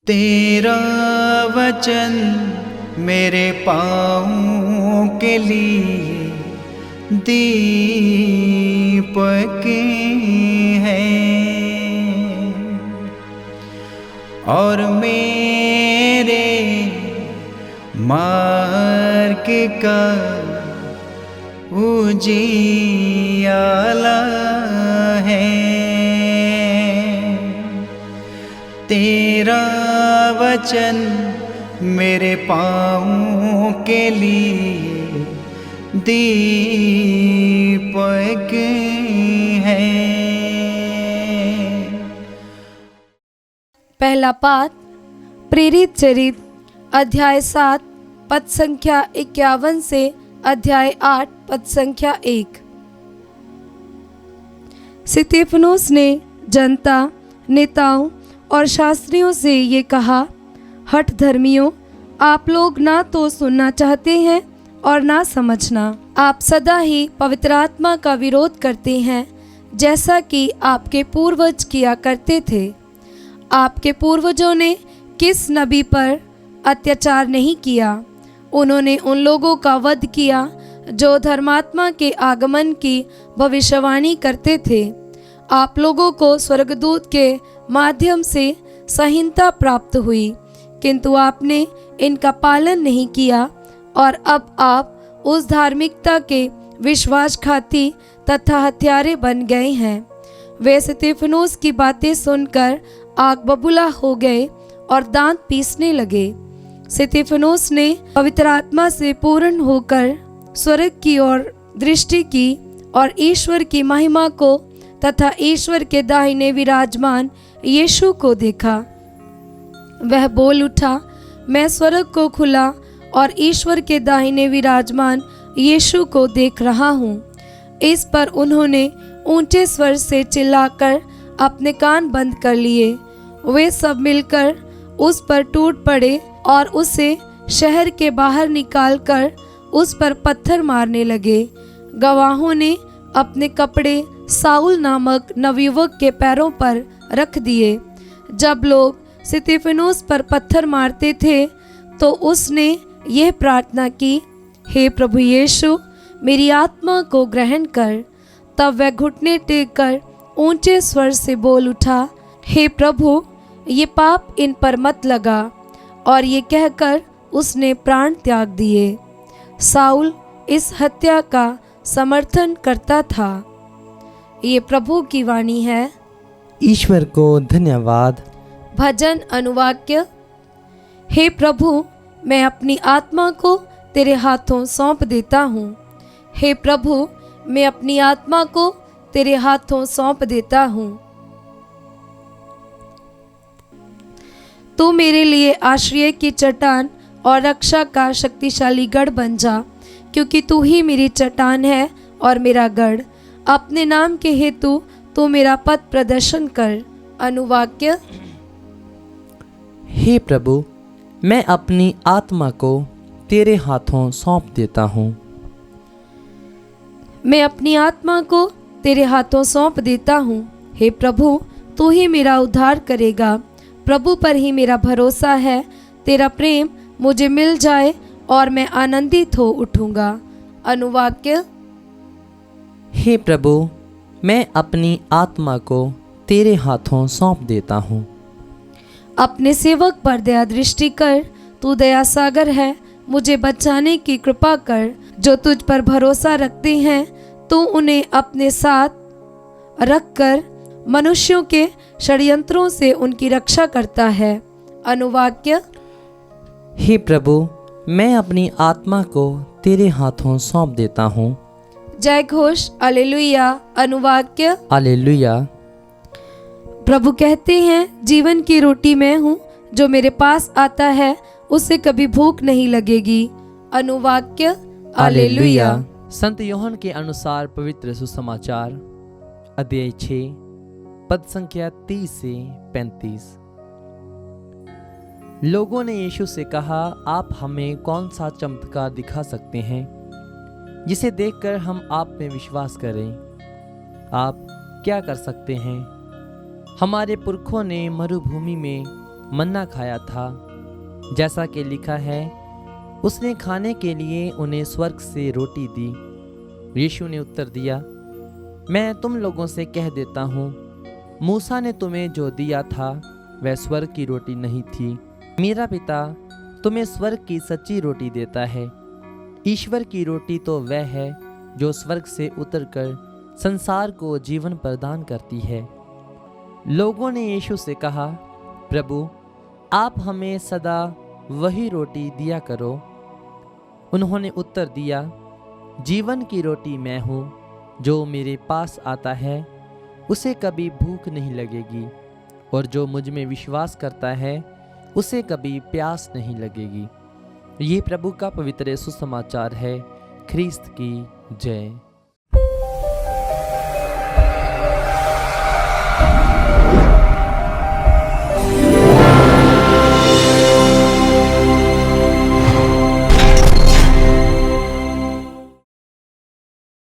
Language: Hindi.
तेरा वचन मेरे पाँवों के लिए दीपक है और मेरे मार्ग का उजियाला है। तेरा वचन मेरे पाँवों के लिए दीपक है। पहला पाठ प्रेरित चरित अध्याय 7 पद संख्या 51 से अध्याय 8 पद संख्या 1। स्तिफनुस ने जनता, नेताओं और शास्त्रियों से ये कहा, हठ धर्मियों, आप लोग ना तो सुनना चाहते हैं और ना समझना। आप सदा ही पवित्र आत्मा का विरोध करते हैं, जैसा कि आपके पूर्वज किया करते थे। आपके पूर्वजों ने किस नबी पर अत्याचार नहीं किया? उन्होंने उन लोगों का वध किया जो धर्मात्मा के आगमन की भविष्यवाणी करते थे। आप लोगों को स्वर्गदूत के माध्यम से संहिता प्राप्त हुई, किंतु आपने इनका पालन नहीं किया और अब आप उस धार्मिकता के विश्वासघाती तथा हत्यारे बन गए हैं। वे स्तिफनुस की बातें सुनकर आग बबूला हो गए और दांत पीसने लगे। स्तिफनुस ने पवित्र आत्मा से पूर्ण होकर स्वर्ग की ओर दृष्टि की और ईश्वर की महिमा को तथा ईश्वर के दाहिने विराजमान यीशु को देखा। वह बोल उठा, मैं स्वर्ग को खुला और ईश्वर के दाहिने विराजमान यीशु को देख रहा हूँ। इस पर उन्होंने ऊंचे स्वर से चिल्लाकर अपने कान बंद कर लिए। वे सब मिलकर उस पर टूट पड़े और उसे शहर के बाहर निकालकर उस पर पत्थर मारने लगे। गवाहों ने अपने कपड़े साउल नामक नवयुवक के पैरों पर रख दिए। जब लोग स्तिफनुस पर पत्थर मारते थे तो उसने यह प्रार्थना की, हे प्रभु यीशु, मेरी आत्मा को ग्रहण कर। तब वह घुटने टेक कर ऊंचे स्वर से बोल उठा, हे प्रभु, ये पाप इन पर मत लगा। और ये कहकर उसने प्राण त्याग दिए। साउल इस हत्या का समर्थन करता था। ये प्रभु की वाणी है। ईश्वर को धन्यवाद। भजन अनुवाक्य। हे प्रभु, मैं अपनी आत्मा को तेरे हाथों सौंप देता हूँ। हे प्रभु, मैं अपनी आत्मा को तेरे हाथों सौंप देता हूँ। तू मेरे लिए आश्रय की चट्टान और रक्षा का शक्तिशाली गढ़ बन जा, क्योंकि तू ही मेरी चट्टान है और मेरा गढ़। अपने नाम के हेतु तू मेरा पथ प्रदर्शन कर। अनुवाक्य। हे प्रभु, मैं अपनी आत्मा को तेरे हाथों सौंप देता हूँ। मैं अपनी आत्मा को तेरे हाथों सौंप देता हूँ। हे प्रभु, तू ही मेरा उद्धार करेगा। प्रभु पर ही मेरा भरोसा है। तेरा प्रेम मुझे मिल जाए और मैं आनंदित हो उठूंगा। अनुवाक्य। हे प्रभु, मैं अपनी आत्मा को तेरे हाथों सौंप देता हूँ। अपने सेवक पर दया दृष्टि कर। तू दया सागर है, मुझे बचाने की कृपा कर। जो तुझ पर भरोसा रखते हैं, तू उन्हें अपने साथ रखकर मनुष्यों के षड्यंत्रों से उनकी रक्षा करता है। अनुवाक्य। हे प्रभु, मैं अपनी आत्मा को तेरे हाथों सौंप देता हूँ। जय घोष। हालेलुया। अनुवाक्य। हालेलुया। प्रभु कहते हैं, जीवन की रोटी मैं हूँ, जो मेरे पास आता है उसे कभी भूख नहीं लगेगी। अनुवाक्य। हालेलुया। संत यूहन्ना के अनुसार पवित्र सुसमाचार अध्याय 6 पद संख्या 30 से 35। लोगों ने यीशु से कहा, आप हमें कौन सा चमत्कार दिखा सकते हैं जिसे देखकर हम आप में विश्वास करें? आप क्या कर सकते हैं? हमारे पुरखों ने मरुभूमि में मन्ना खाया था, जैसा कि लिखा है, उसने खाने के लिए उन्हें स्वर्ग से रोटी दी। यीशु ने उत्तर दिया, मैं तुम लोगों से कह देता हूँ, मूसा ने तुम्हें जो दिया था वह स्वर्ग की रोटी नहीं थी। मेरा पिता तुम्हें स्वर्ग की सच्ची रोटी देता है। ईश्वर की रोटी तो वह है जो स्वर्ग से उतरकर संसार को जीवन प्रदान करती है। लोगों ने यीशु से कहा, प्रभु, आप हमें सदा वही रोटी दिया करो। उन्होंने उत्तर दिया, जीवन की रोटी मैं हूँ, जो मेरे पास आता है उसे कभी भूख नहीं लगेगी, और जो मुझ में विश्वास करता है उसे कभी प्यास नहीं लगेगी। ये प्रभु का पवित्र सुसमाचार है। ख्रीस्त की जय।